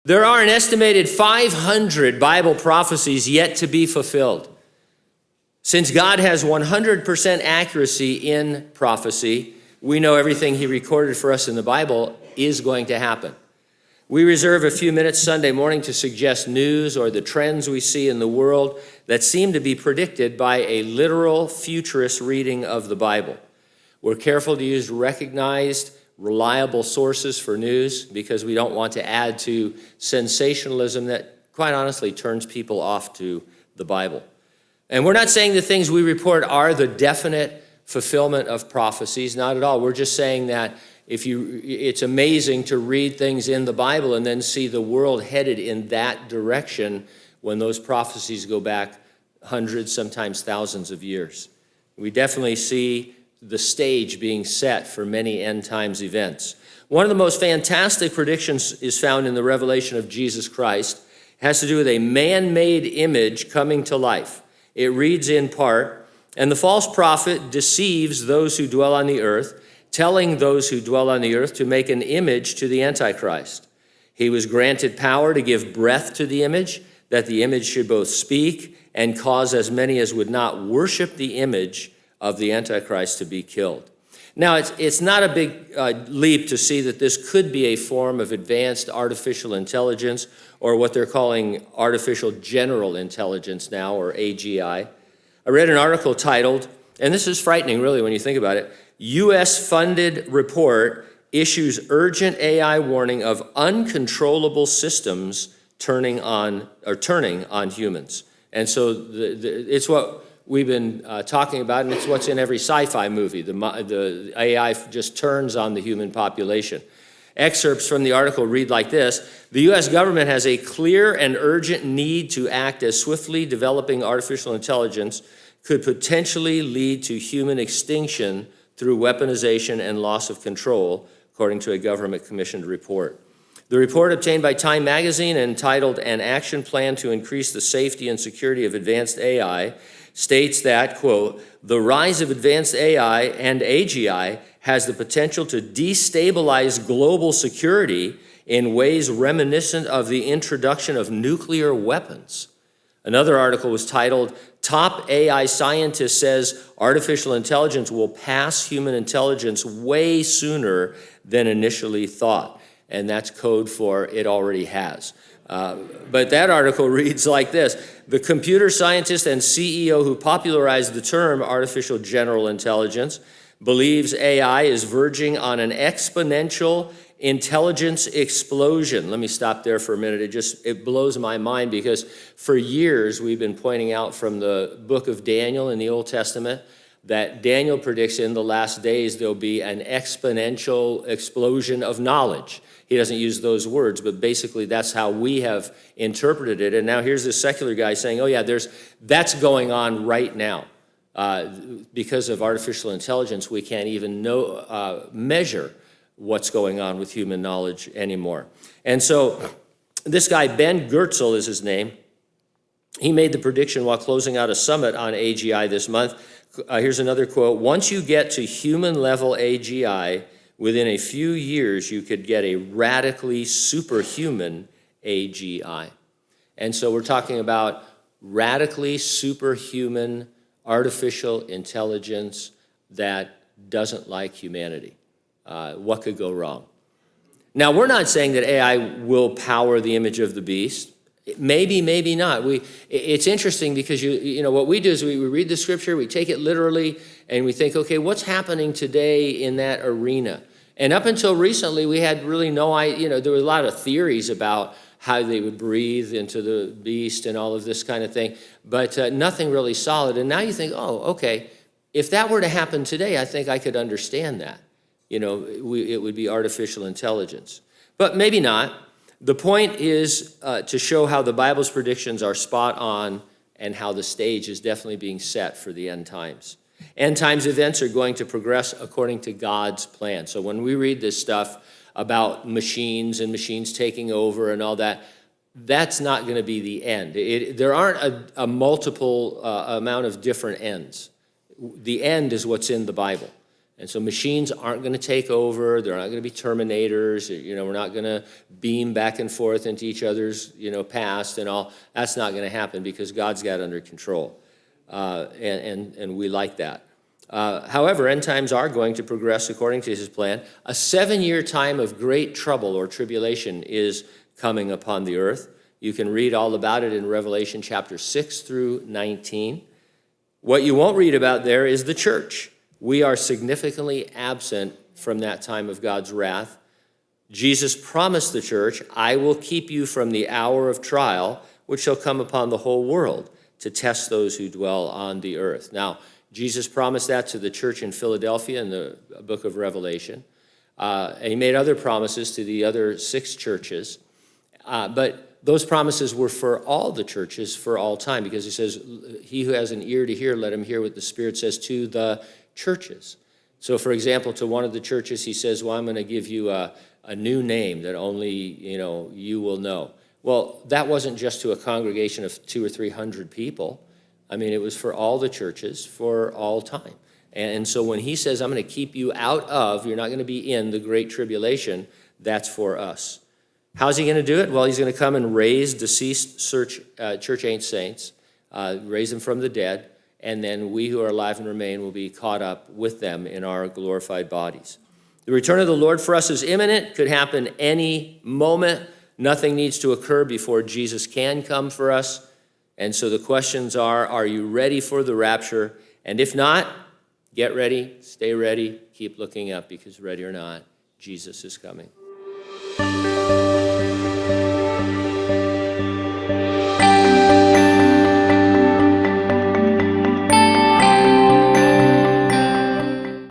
There are an estimated 500 Bible prophecies yet to be fulfilled. Since God has 100% accuracy in prophecy, we know everything he recorded for us in the Bible is going to happen. We reserve a few minutes Sunday morning to suggest news or the trends we see in the world that seem to be predicted by a literal futurist reading of the Bible. We're careful to use recognized, reliable sources for news because we don't want to add to sensationalism that, quite honestly, turns people off to the Bible. And we're not saying the things we report are the definite fulfillment of prophecies, not at all. We're just saying that it's amazing to read things in the Bible and then see the world headed in that direction when those prophecies go back hundreds, sometimes thousands of years. We definitely see the stage being set for many end times events. One of the most fantastic predictions is found in the revelation of Jesus Christ. It has to do with a man-made image coming to life. It reads in part, "And the false prophet deceives those who dwell on the earth, telling those who dwell on the earth to make an image to the Antichrist. He was granted power to give breath to the image, that the image should both speak and cause as many as would not worship the image of the Antichrist to be killed." Now, it's not a big leap to see that this could be a form of advanced artificial intelligence, or what they're calling artificial general intelligence now, or AGI. I read an article titled, and this is frightening really when you think about it, U.S.-funded report issues urgent AI warning of uncontrollable systems turning on humans. And so it's what we've been talking about, and it's what's in every sci-fi movie. The AI just turns on the human population. Excerpts from the article read like this: "The U.S. government has a clear and urgent need to act as swiftly developing artificial intelligence could potentially lead to human extinction through weaponization and loss of control," according to a government-commissioned report. The report, obtained by Time magazine and entitled "An Action Plan to Increase the Safety and Security of Advanced AI," states that, quote, "The rise of advanced AI and AGI has the potential to destabilize global security in ways reminiscent of the introduction of nuclear weapons." Another article was titled, "Top AI Scientist Says Artificial Intelligence Will Pass Human Intelligence Way Sooner Than Initially Thought." And that's code for it already has. But that article reads like this: "The computer scientist and CEO who popularized the term artificial general intelligence believes AI is verging on an exponential intelligence explosion." Let me stop there for a minute. It blows my mind because for years we've been pointing out from the book of Daniel in the Old Testament that Daniel predicts in the last days there'll be an exponential explosion of knowledge. He doesn't use those words, but basically that's how we have interpreted it. And now here's this secular guy saying, oh yeah, that's going on right now. Because of artificial intelligence, we can't even measure what's going on with human knowledge anymore. And so this guy, Ben Goertzel is his name. He made the prediction while closing out a summit on AGI this month. Here's another quote: "Once you get to human-level AGI, within a few years, you could get a radically superhuman AGI." And so we're talking about radically superhuman artificial intelligence that doesn't like humanity. What could go wrong? Now, we're not saying that AI will power the image of the beast. Maybe, maybe not. It's interesting because you know what we do is we read the scripture, we take it literally, and we think, okay, what's happening today in that arena? And up until recently, we had really no idea. There were a lot of theories about how they would breathe into the beast and all of this kind of thing, but nothing really solid. And now you think, oh, okay, if that were to happen today, I think I could understand that. It would be artificial intelligence. But maybe not. The point is to show how the Bible's predictions are spot on and how the stage is definitely being set for the end times. End times events are going to progress according to God's plan. So when we read this stuff about machines and machines taking over and all that, that's not going to be the end. There aren't a multiple amount of different ends. The end is what's in the Bible. And so machines aren't going to take over. They're not going to be Terminators. We're not going to beam back and forth into each other's, past and all. That's not going to happen because God's got it under control. And we like that. However, end times are going to progress according to his plan. A 7-year time of great trouble or tribulation is coming upon the earth. You can read all about it in Revelation chapter 6 through 19. What you won't read about there is the church. We are significantly absent from that time of God's wrath. Jesus promised the church, I will keep you from the hour of trial, which shall come upon the whole world to test those who dwell on the earth. Now, Jesus promised that to the church in Philadelphia in the book of Revelation. And he made other promises to the other 6 churches. But those promises were for all the churches for all time, because he says, he who has an ear to hear, let him hear what the Spirit says to the churches. So, for example, to one of the churches, he says, well, I'm going to give you a new name that only, you will know. Well, that wasn't just to a congregation of 200 or 300 people. I mean, it was for all the churches for all time. And so when he says, I'm going to keep you out of, you're not going to be in the Great Tribulation, that's for us. How's he going to do it? Well, he's going to come and raise deceased church-age saints, raise them from the dead, and then we who are alive and remain will be caught up with them in our glorified bodies. The return of the Lord for us is imminent, could happen any moment. Nothing needs to occur before Jesus can come for us. And so the questions are you ready for the rapture? And if not, get ready, stay ready, keep looking up, because ready or not, Jesus is coming.